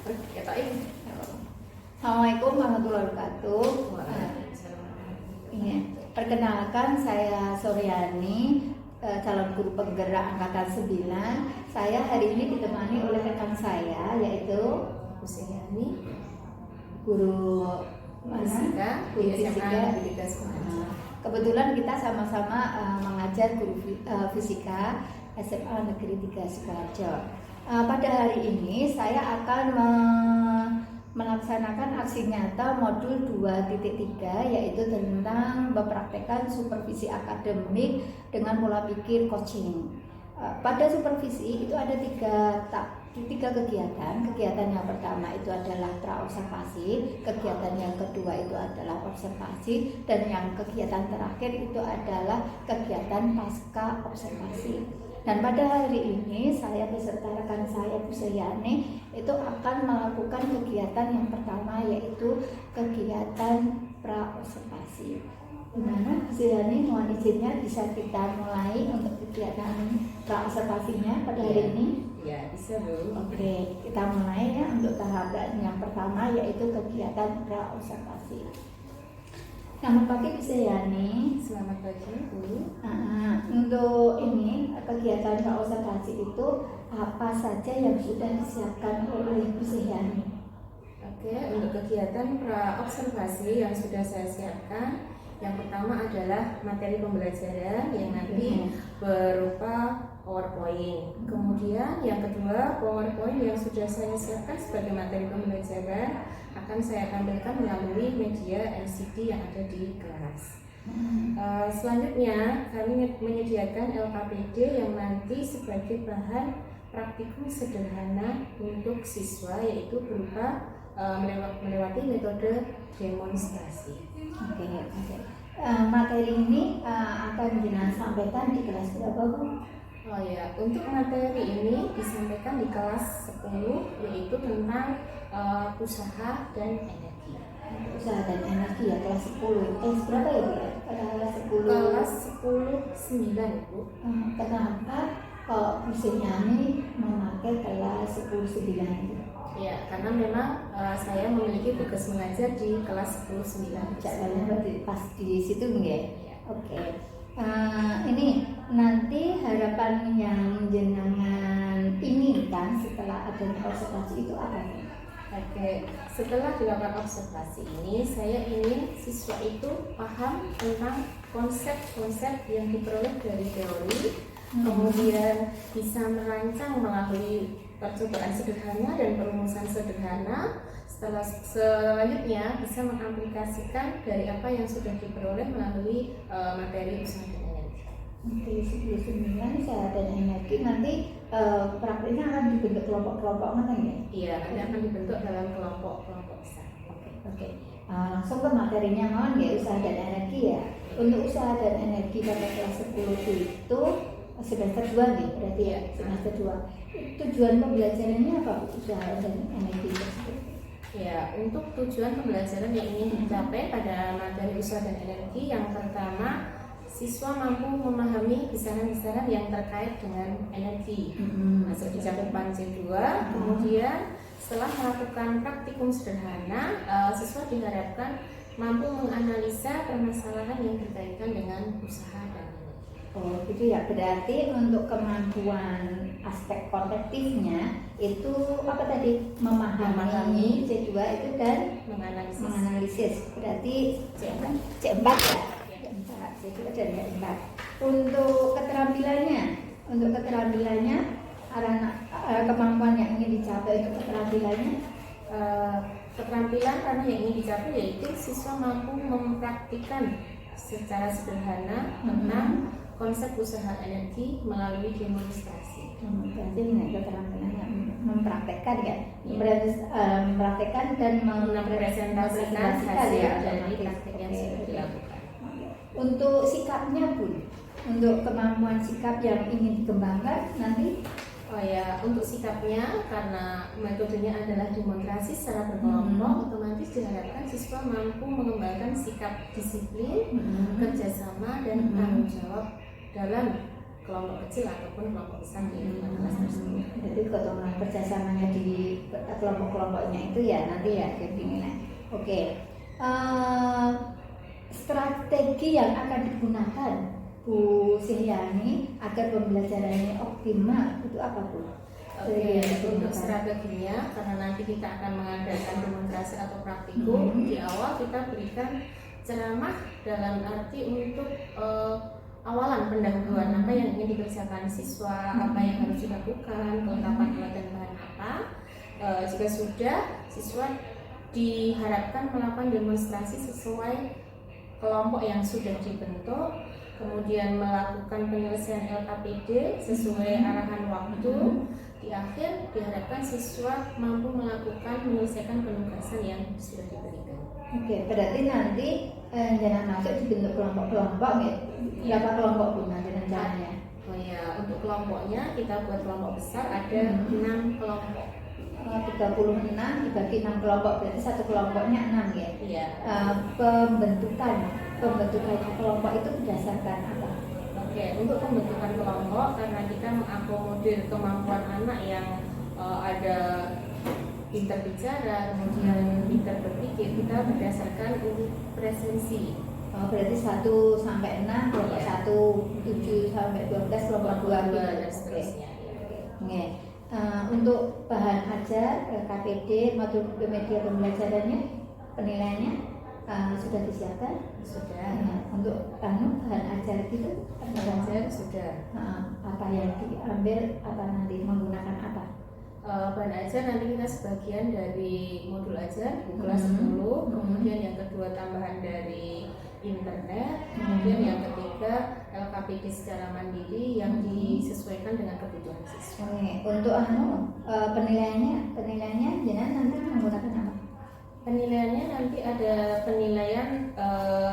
Assalamualaikum warahmatullahi wabarakatuh. Iya, perkenalkan saya Suryani, calon guru penggerak angkatan 9. Saya hari ini ditemani oleh rekan saya yaitu Bu Suryani, guru fisika, guru fisika. Kebetulan kita sama-sama mengajar guru fisika SMA Negeri 3 Sukoharjo. Pada hari ini saya akan melaksanakan aksi nyata modul 2.3 yaitu tentang mempraktekkan supervisi akademik dengan pola pikir coaching. Pada supervisi itu ada tiga kegiatan. Kegiatan yang pertama itu adalah praobservasi, kegiatan yang kedua itu adalah observasi, dan yang kegiatan terakhir itu adalah kegiatan pasca observasi. Dan pada hari ini saya beserta rekan saya Bu Suryani itu akan melakukan kegiatan yang pertama yaitu kegiatan praobservasi. Gimana Bu Suryani, mohon izinnya bisa kita mulai untuk kegiatan praobservasinya pada hari ini? Ya, bisa Bu. Oke, kita mulai ya untuk tahapan yang pertama yaitu kegiatan praobservasi. Selamat pagi Bu Suryani. Selamat pagi Bu. Untuk ini kegiatan praobservasi itu apa saja yang sudah disiapkan oleh Bu Suryani? Oke, untuk kegiatan praobservasi yang sudah saya siapkan, yang pertama adalah materi pembelajaran yang nanti berupa PowerPoint. Kemudian yang kedua, PowerPoint yang sudah saya siapkan sebagai materi pembelajaran akan saya tampilkan melalui media LCD yang ada di kelas. Selanjutnya kami menyediakan LKPD yang nanti sebagai bahan praktikum sederhana untuk siswa, yaitu berupa melewati metode demonstrasi. Oke. Materi ini akan disampaikan di kelas berapa Bu? Oh ya, untuk materi ini disampaikan di kelas 10, yaitu tentang usaha dan energi. Usaha dan energi ya, kelas 10. Berapa ya Bu? Kelas 10. Kelas 10 9 Bu. Kenapa kok Bu Suryani memakai kelas 10 9 itu? Ya, karena memang saya memiliki tugas mengajar di kelas 10 9. Jadwalnya berarti pas di situ nggak? Ya. Oke. Ini nanti harapan yang jenengan inginkan setelah adanya observasi itu apa nih? Oke, setelah dilakukan observasi ini, saya ingin siswa itu paham tentang konsep-konsep yang diperoleh dari teori, kemudian bisa merancang melalui percobaan sederhana dan perumusan sederhana. Selanjutnya bisa mengaplikasikan dari apa yang sudah diperoleh melalui materi usaha dan energi. Oke, 10 9 usaha dan energi nanti praktiknya akan dibentuk kelompok-kelompok mana ya? Iya, nanti akan dibentuk dalam kelompok-kelompok besar. Oke. Langsung ke materinya mohon ya, usaha dan energi ya. Untuk usaha dan energi pada kelas 10 itu semester 2 nih, berarti ya semester 2. Tujuan pembelajarannya apa usaha dan energi tersebut? Ya, untuk tujuan pembelajaran yang ingin dicapai pada materi usaha dan energi, yang pertama, siswa mampu memahami kisaran-kisaran yang terkait dengan energi. Masuk di cakupan C2. Kemudian setelah melakukan praktikum sederhana, siswa diharapkan mampu menganalisa permasalahan yang berkaitan dengan usaha dan energi. Oh gitu ya, berarti untuk kemampuan aspek kognitifnya itu apa tadi? Memahami C2 itu dan menganalisis. Berarti C4 ya? C4 dan C4. Untuk keterampilannya kemampuan yang ingin dicapai untuk keterampilannya, keterampilan karena yang ingin dicapai yaitu siswa mampu mempraktikkan secara sederhana tentang konsep usaha energi melalui demonstrasi. Berarti dengan keterampilannya mempraktekkan ya, mempraktekkan dan merepresentasikan hasil dari praktek yang sudah dilakukan. Untuk sikapnya Bun, untuk kemampuan sikap yang ingin dikembangkan nanti. Oh ya, untuk sikapnya karena metodenya adalah demonstrasi secara berkelompok, otomatis diharapkan siswa mampu mengembangkan sikap disiplin, kerjasama dan tanggung jawab dalam kelompok kecil ataupun kelompok besar di lingkungan kelas tersebut. Jadi keuntungan kerjasamanya di kelompok-kelompoknya itu ya nanti ya dinilai. Oke. Strategi yang akan digunakan Bu Sihyani agar pembelajarannya optimal itu apa Bu? Oke, untuk strateginya karena nanti kita akan mengadakan demonstrasi atau praktikum, di awal kita berikan ceramah dalam arti untuk awalan pendahuluan apa yang ingin dikerjakan siswa, apa yang harus dilakukan, kelengkapan alat dan bahan apa. Jika sudah, siswa diharapkan melakukan demonstrasi sesuai kelompok yang sudah dibentuk, kemudian melakukan penyelesaian LKPD sesuai arahan waktu. Di akhir diharapkan siswa mampu melakukan menyelesaikan penugasan yang sudah diberikan. Oke, berarti nanti jangan masuk dibentuk kelompok-kelompok ya. Berapa kelompok Bu nanti rencananya? Oh ya, untuk kelompoknya kita buat kelompok besar ada 6 kelompok. 36 dibagi 6 kelompok, berarti satu kelompoknya 6 ya? Iya. Pembentukan kelompok itu berdasarkan apa? Oke, untuk pembentukan kelompok karena kita mengakomodir kemampuan anak yang ada pintar bicara, kemudian pintar berpikir, kita berdasarkan presensi. Oh, berarti 1 sampai 6, kelompok 1, 7 sampai 12, kelompok 2 dan seterusnya. Oke. Untuk bahan ajar, KPD, modul media pembelajarannya, penilaiannya sudah disiapkan? Sudah. Untuk bahan ajar gitu? Bahan ajar sudah. Apa yang diambil, apa nanti menggunakan apa? Bahan ajar nanti kita sebagian dari modul ajar di kelas 10, kemudian yang kedua tambahan dari internet, kemudian yang ketiga LKPD secara mandiri yang disesuaikan dengan kebutuhan siswa. Untuk penilaiannya jangan nanti menggunakan apa? Penilaiannya nanti ada penilaian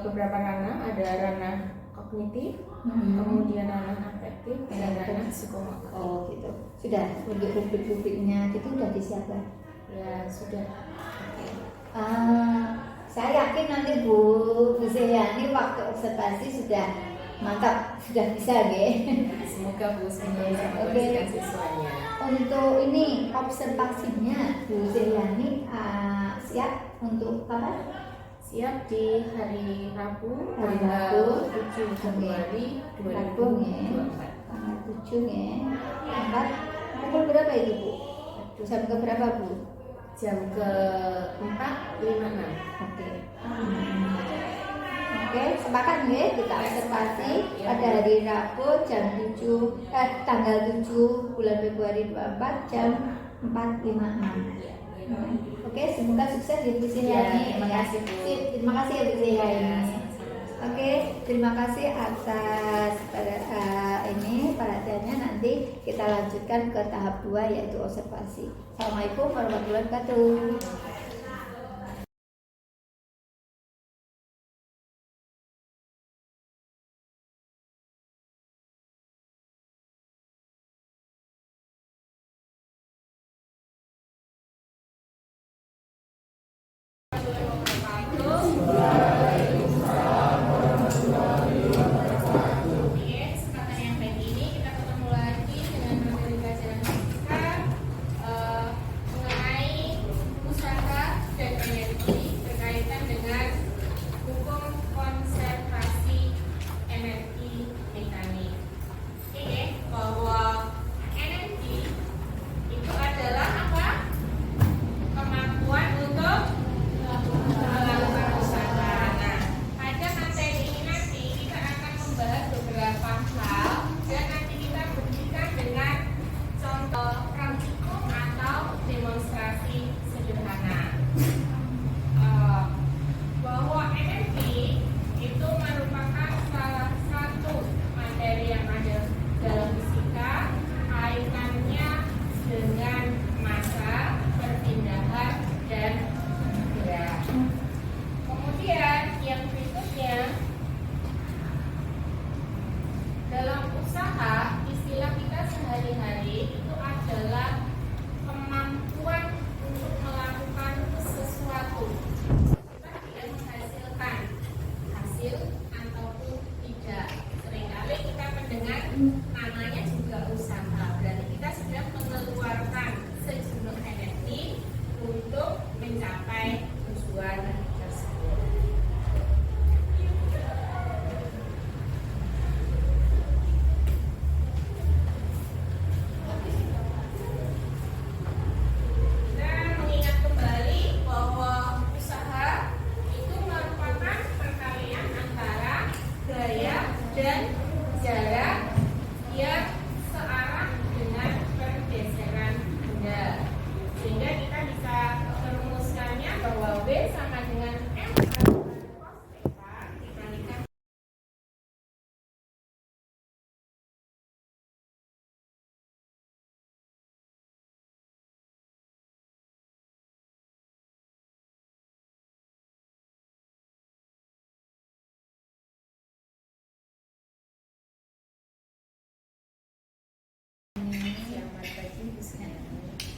beberapa ranah, ada ranah kognitif, kemudian ranah afektif, dan ranah psikomotor. Oh gitu. Sudah untuk rubrik-rubriknya itu sudah disiapkan? Ya sudah. Saya yakin nanti Bu Sihyani waktu observasi sudah mantap, sudah bisa ya. Semoga Bu semoga bisa menghasilkan siswanya. Untuk ini observasinya Bu Sihyani siap untuk kapan? Siap di hari Rabu, Rabu 7 Februari 2024. Tanggal 7 ya. Pukul berapa itu Bu? Jam ke berapa Bu? Jam ke-4.56. Oke, sepakat ya kita observasi pada hari Rabu jam 7 tanggal 7 bulan Februari 24 jam 4.56. Oke, semoga sukses ya Bu Sihyani. Terima kasih Bu. Terima kasih ya Bu Sihyani. Oke, terima kasih atas perhatiannya. Nanti kita lanjutkan ke tahap 2 yaitu observasi. Assalamualaikum warahmatullahi wabarakatuh. Hasil ataupun tidak. Seringkali kita dengan namanya juga usaha, berarti kita sudah mengeluarkan sejumlah energi untuk mencapai tujuan tersebut. Dan mengingat kembali bahwa usaha itu merupakan perkalian antara gaya dan jarak yang searah dengan pergeseran benda, sehingga kita bisa merumuskannya bahwa W sama dengan M kali cos theta dikalikan siapa tadi bisa.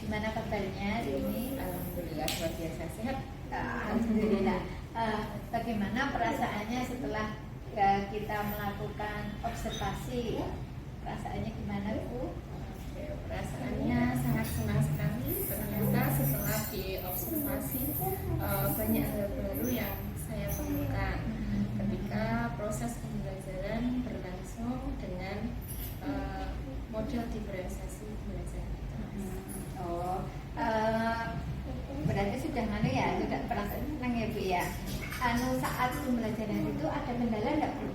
Gimana kabarnya ini? Alhamdulillah luar biasa sehat. Alhamdulillah. Bagaimana perasaannya setelah kita melakukan observasi? Perasaannya gimana, Bu? Perasaannya sangat senang sekali. Ternyata setelah diobservasi banyak hal baru yang saya temukan ketika proses pembelajaran berlangsung dengan model diferensiasi belajar. Oh, berarti sudah ya, sudah perasaan senang ya, Bu ya. Saat pembelajaran itu ada kendala enggak, Bu?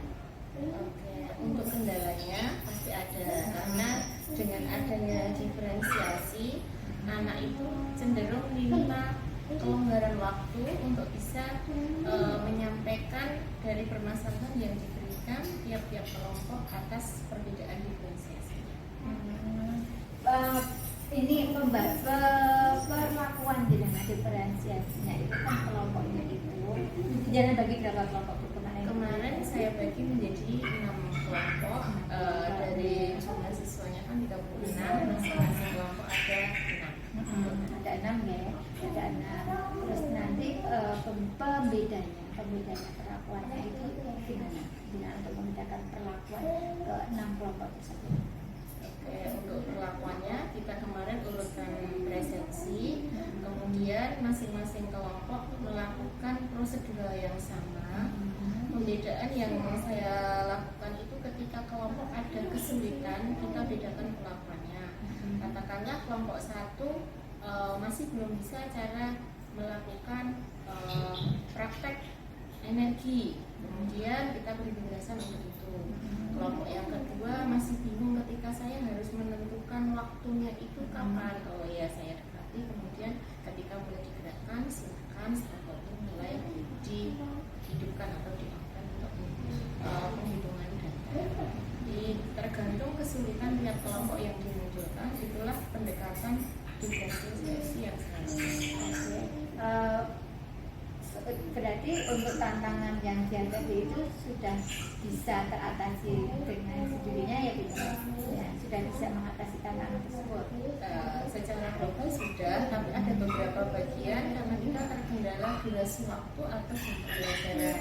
Oke, untuk kendalanya pasti ada, karena dengan adanya diferensiasi anak itu cenderung minta kelonggaran waktu untuk bisa menyampaikan dari permasalahan yang diberikan tiap-tiap kelompok atas perbedaan diferensiasi. Ini perlakuan dengan diferensiasinya itu kan kelompoknya itu jangan bagi berapa kelompok kemarin? Kemarin saya bagi menjadi 6 kelompok, dari jumlah siswanya kan 36, masing-masing kelompok ada 6. Ada 6 ya, ada 6. Terus nanti pembedanya perlakuannya itu gimana? Gimana untuk membedakan perlakuan ke 6 kelompok tersebut? Oke, untuk perlakuannya kita kemarin urutkan persepsi, kemudian masing-masing kelompok melakukan prosedural yang sama. Pembedaan yang saya lakukan itu ketika kelompok ada kesulitan, kita bedakan perlakuannya. Katakanlah kelompok 1 masih belum bisa cara melakukan praktek energi, kemudian kita beri penjelasan untuk itu. Kelompok yang kedua masih bingung ketika saya harus menentukan waktunya itu kapan. Oh ya, saya dekati, kemudian ketika mulai digerakkan silakan setelah itu mulai dihidupkan atau diaktifkan untuk penghitungan data. Jadi tergantung kesulitan tiap kelompok yang dimunculkan, itulah pendekatan diferensiasi yang selanjutnya. Berarti untuk tantangan yang dihadapi itu sudah bisa teratasi dengan sendirinya ya, Bu? Ya, sudah bisa mengatasi tantangan tersebut. Secara global sudah, tapi ada beberapa bagian karena kita terkendala durasi waktu atau jam pembelajaran.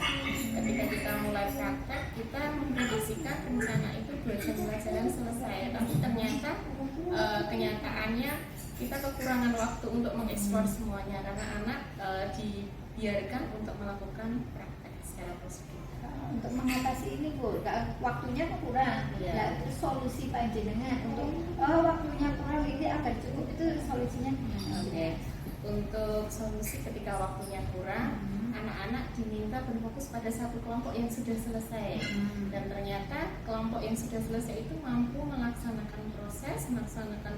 Ketika kita mulai praktek, kita memprediksikan rencana itu 2 jam pelajaran selesai, tapi ternyata kenyataannya kita kekurangan waktu untuk mengeksplor semuanya karena anak dibiarkan untuk melakukan praktek secara prosedur. Untuk mengatasi ini, Bu, waktunya kurang. Ya. Nah, itu solusi Pak Jenengan untuk waktunya kurang ini agar cukup, itu solusinya. Oke. Untuk solusi ketika waktunya kurang, anak-anak diminta berfokus pada satu kelompok yang sudah selesai. Dan ternyata kelompok yang sudah selesai itu mampu melaksanakan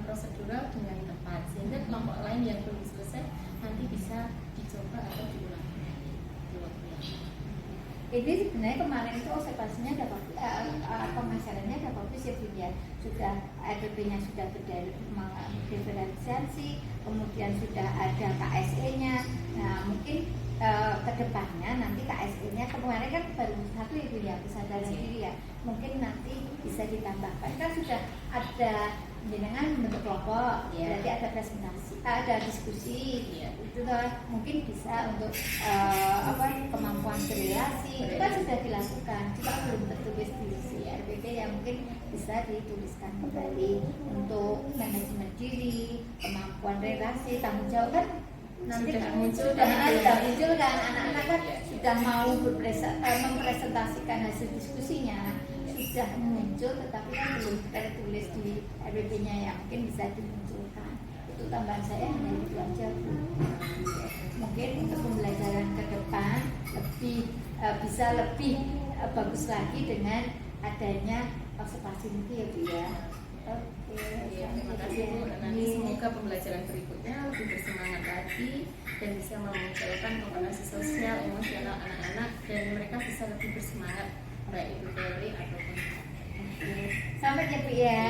prosedural dengan tepat, sehingga kelompok lain yang belum selesai nanti bisa dicoba atau diulangi di waktu yang lain. Ini sebenarnya kemarin itu observasinya ada pemasarannya ada bagus ya, Bu ya. Sudah RPP-nya sudah diferensiasi, kemudian sudah ada KSE-nya. Nah, mungkin kedepannya nanti KSE-nya kemarin kan baru 1 itu ya, kesadaran diri ya. Mungkin nanti bisa ditambahkan, kan sudah ada jenengan bentuk kelompok, Iya. berarti ada presentasi, ada diskusi, Iya. itu mungkin bisa untuk kemampuan berrelasi itu kan sudah dilakukan, cuma belum tertulis di CRPP yang mungkin bisa dituliskan kembali untuk manajemen diri, kemampuan relasi, tanggung jawab kan nanti Sudah kan muncul sudah kan? muncul kan anak-anak kan Iya. sudah mau mempresentasikan hasil diskusinya sudah muncul, tetapi kan belum tertulis di RPP-nya yang mungkin bisa dimunculkan. Itu tambahan saya hanya itu aja Bu. Mungkin untuk pembelajaran ke depan bisa lebih bagus lagi dengan adanya observasi ini ya Bu ya. Oke, Iya, terima kasih Bu. Nanti semoga pembelajaran berikutnya lebih bersemangat lagi dan bisa memunculkan kompetensi sosial emosional anak-anak dan mereka bisa lebih bersemangat baik itu teori ataupun Oke. Sampai ya Bu ya.